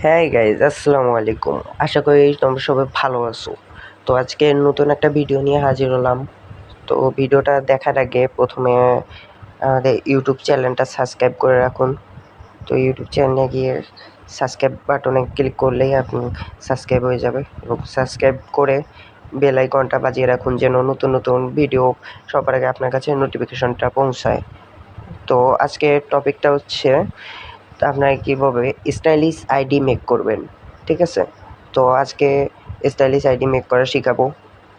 হ্যাঁ গাইজ, আসসালামু আলাইকুম। আশা করি তোমরা সবাই ভালো আছো। তো আজকে নতুন একটা ভিডিও নিয়ে হাজির হলাম। তো ভিডিওটা দেখার আগে প্রথমে আমাদের ইউটিউব চ্যানেলটা সাবস্ক্রাইব করে রাখুন। তো ইউটিউব চ্যানেলে গিয়ে সাবস্ক্রাইব বাটনে ক্লিক করলেই আপনি সাবস্ক্রাইব হয়ে যাবে, এবং সাবস্ক্রাইব করে বেল আইকনটা বাজিয়ে রাখুন যেন নতুন নতুন ভিডিও সবার আগে আপনার কাছে নোটিফিকেশনটা পৌঁছায়। তো আজকের টপিকটা হচ্ছে আপনারা কীভাবে স্টাইলিশ আইডি মেক করবেন, ঠিক আছে? তো আজকে স্টাইলিশ আইডি মেক করা শেখাবো।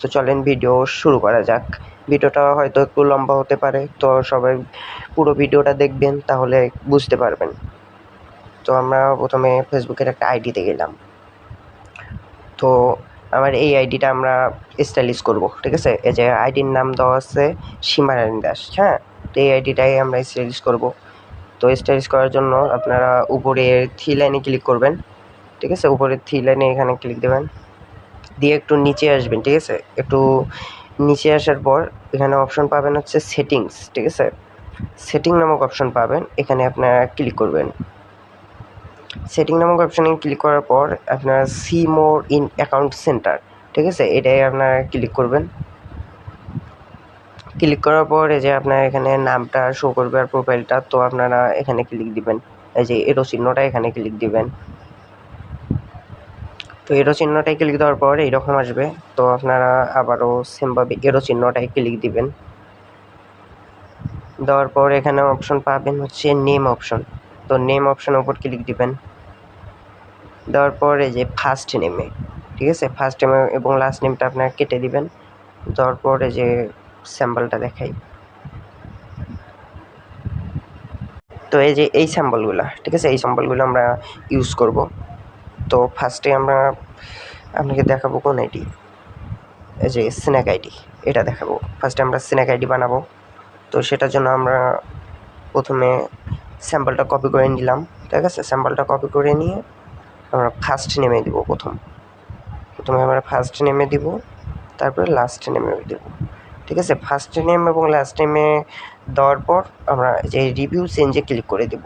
তো চলেন ভিডিও শুরু করা যাক। ভিডিওটা হয়তো একটু লম্বা হতে পারে, তো সবাই পুরো ভিডিওটা দেখবেন, তাহলে বুঝতে পারবেন। তো আমরা প্রথমে ফেসবুকের একটা আইডিতে গেলাম। তো আমার এই আইডিটা আমরা স্টাইলিশ করব, ঠিক আছে? এই যে আইডির নাম দেওয়া আছে সীমারানী দাস, হ্যাঁ। তো এই আইডিটাই আমরা স্টাইলিশ করব। তো স্টাইলিশ করার জন্য আপনারা উপরে থ্রি লাইনে ক্লিক করবেন, ঠিক আছে? উপরে থ্রি লাইনে এখানে ক্লিক দেবেন, দিয়ে একটু নিচে আসবেন, ঠিক আছে? একটু নিচে আসার পর এখানে অপশন পাবেন হচ্ছে সেটিংস, ঠিক আছে? সেটিং নামক অপশন পাবেন, এখানে আপনারা ক্লিক করবেন। সেটিং নামক অপশনে ক্লিক করার পর আপনারা see more in account centre, ঠিক আছে? এটাই আপনারা ক্লিক করবেন। ক্লিক করার পর এই যে আপনার এখানে নামটা শো করবে আর প্রোফাইলটা, তো আপনারা এখানে ক্লিক দিবেন। এই যে এরো চিহ্নটা এখানে ক্লিক দিবেন। তো এরো চিহ্নটায় ক্লিক দেওয়ার পর এইরকম আসবে। তো আপনারা আবারও সেমভাবে এরো চিহ্নটায় ক্লিক দিবেন। দেওয়ার পর এখানে অপশন পাবেন হচ্ছে নেম অপশন। তো নেম অপশনের উপর ক্লিক দিবেন। দেওয়ার পর এই যে ফার্স্ট নেমে, ঠিক আছে? ফার্স্ট নেমে এবং লাস্ট নেমটা আপনারা কেটে দিবেন। দেওয়ার পর এই যে স্যাম্পলটা দেখাই। তো এই যে এই স্যাম্পলগুলো, ঠিক আছে? এই স্যাম্পলগুলো আমরা ইউজ করব। তো ফার্স্টে আমরা আপনাকে দেখাবো কোন আইডি, এই যে স্ন্যাক আইডি, এটা দেখাবো। ফার্স্টে আমরা স্ন্যাক আইডি বানাবো। তো সেটার জন্য আমরা প্রথমে স্যাম্পলটা কপি করে নিলাম, ঠিক আছে? স্যাম্পলটা কপি করে নিয়ে আমরা ফার্স্ট নেমে দিব। প্রথমে আমরা ফার্স্ট নেমে দিব, তারপরে লাস্ট নেমে দেব, ঠিক আছে? ফার্স্ট নেম এবং লাস্ট নেমে দেওয়ার পর আমরা যে রিভিউ চেঞ্জে ক্লিক করে দেব,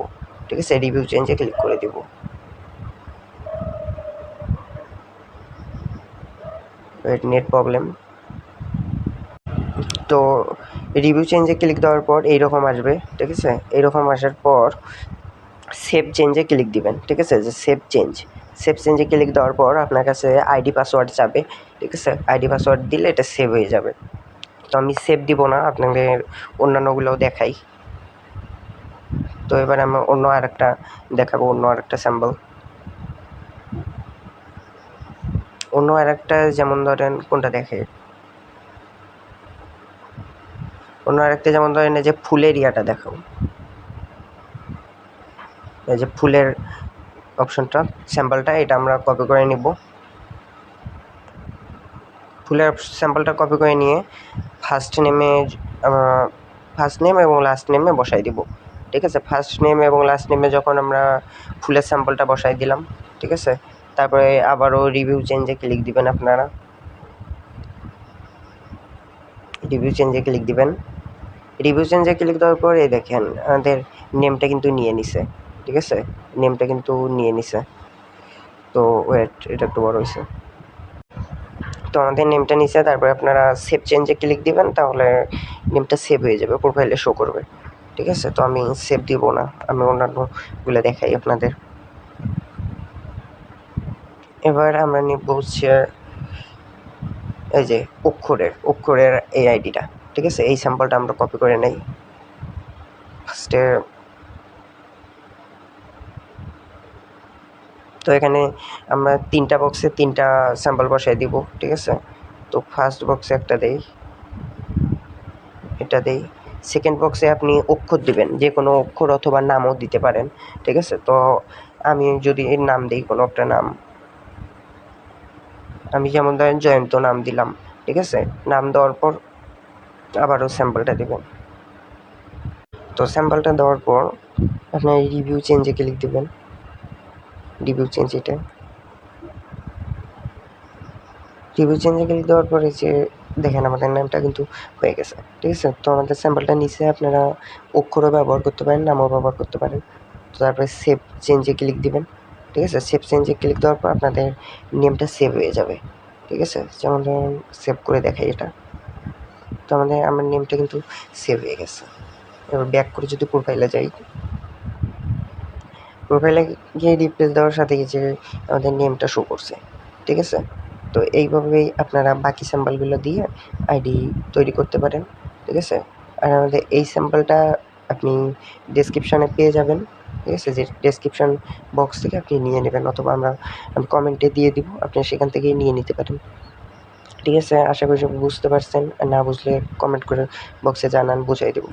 ঠিক আছে? রিভিউ চেঞ্জে ক্লিক করে দেব। Net problem. তো রিভিউ চেঞ্জে ক্লিক দেওয়ার পর এইরকম আসবে, ঠিক আছে? এইরকম আসার পর সেভ চেঞ্জে ক্লিক দিবেন, ঠিক আছে? যে সেভ চেঞ্জে ক্লিক দেওয়ার পর আপনার কাছে আইডি পাসওয়ার্ড চাবে, ঠিক আছে? আইডি পাসওয়ার্ড দিলে এটা সেভ হয়ে যাবে। তো আমি সেভ দিব না, আপনাদের অন্যান্যগুলোও দেখাই। তো এবার আমি অন্য আরেকটা দেখাবো, অন্য আরেকটা স্যাম্পল। অন্য আরেকটা যেমন ধরেন কোনটা দেখে, অন্য আরেকটা যেমন ধরেন এই যে ফুলের ইয়াটা দেখাবো। এই যে ফুলের অপশনটা, স্যাম্পলটা, এটা আমরা কপি করে নিব। ফুলের স্যাম্পলটা কপি করে নিয়ে ফার্স্ট নেম এবং লাস্ট নেমে বসাই দিব, ঠিক আছে? ফার্স্ট নেম এবং লাস্ট নেমে যখন আমরা ফুলের স্যাম্পলটা বসাই দিলাম, ঠিক আছে? তারপরে আবারও রিভিউ চেঞ্জে ক্লিক দিবেন আপনারা। রিভিউ চেঞ্জে ক্লিক দিবেন। রিভিউ চেঞ্জে ক্লিক দেওয়ার পর এই দেখেন আমাদের নেমটা কিন্তু নিয়ে নিছে, ঠিক আছে? নেমটা কিন্তু নিয়ে নিছে। তো ওয়েট, এটা একটু বড় হয়েছে। তো আমাদের নেমটা নিচে, তারপরে আপনারা সেভ চেঞ্জে ক্লিক দিবেন, তাহলে নেমটা সেভ হয়ে যাবে, প্রোফাইলে শো করবে, ঠিক আছে? তো আমি সেভ দিব না, আমি অন্যান্যগুলো দেখাই আপনাদের। এবার আমরা নিব হচ্ছে এই যে অক্ষরের এই আইডিটা, ঠিক আছে? এই স্যাম্পলটা আমরা কপি করে নেই। ফার্স্টে তো এখানে আমরা তিনটা বক্সে তিনটা স্যাম্পল বসাই দিব, ঠিক আছে? তো ফার্স্ট বক্সে একটা দেই, এটা দেই। সেকেন্ড বক্সে আপনি অক্ষর দিবেন, যে কোনো অক্ষর অথবা নামও দিতে পারেন, ঠিক আছে? তো আমি যদি এর নাম দিই, কোনো একটা নাম, আমি যেমন ধরেন জয়ন্ত নাম দিলাম, ঠিক আছে? নাম দেওয়ার পর আবারও স্যাম্পলটা দেবেন। তো স্যাম্পলটা দেওয়ার পর আপনার রিভিউ চেঞ্জে ক্লিক দেবেন। রিভিউ চেঞ্জ, এটা রিভিউ চেঞ্জে ক্লিক দেওয়ার পরে যে দেখেন আমাদের নামটা কিন্তু হয়ে গেছে, ঠিক আছে? তো আমাদের স্যাম্পলটা নিচে আপনারা অক্ষরও ব্যবহার করতে পারেন, নামও ব্যবহার করতে পারেন। তো তারপরে সেভ চেঞ্জে ক্লিক দিবেন। ঠিক আছে? সেভ চেঞ্জে ক্লিক দেওয়ার পর আপনাদের নেমটা সেভ হয়ে যাবে, ঠিক আছে? যেমন ধরুন সেভ করে দেখাই এটা। তো আমার নেমটা কিন্তু সেভ হয়ে গেছে। এবার ব্যাক করে যদি প্রোফাইলে যাই, প্রোফাইলে গিয়ে রিপ্লেস দেওয়ার সাথে যে আমাদের নেমটা শো করছে, ঠিক আছে? তো এইভাবেই আপনারা বাকি স্যাম্পলগুলো দিয়ে আইডি তৈরি করতে পারেন, ঠিক আছে? আর আমাদের এই স্যাম্পলটা আপনি ডেসক্রিপশনে পেয়ে যাবেন, ঠিক আছে? যে ডেসক্রিপশন বক্স থেকে আপনি নিয়ে নেবেন, অথবা আমি কমেন্টে দিয়ে দিব, আপনি সেখান থেকেই নিয়ে নিতে পারেন, ঠিক আছে? আশা করি সব বুঝতে পারছেন। আর না বুঝলে কমেন্ট করে বক্সে জানান, বুঝাই দেব।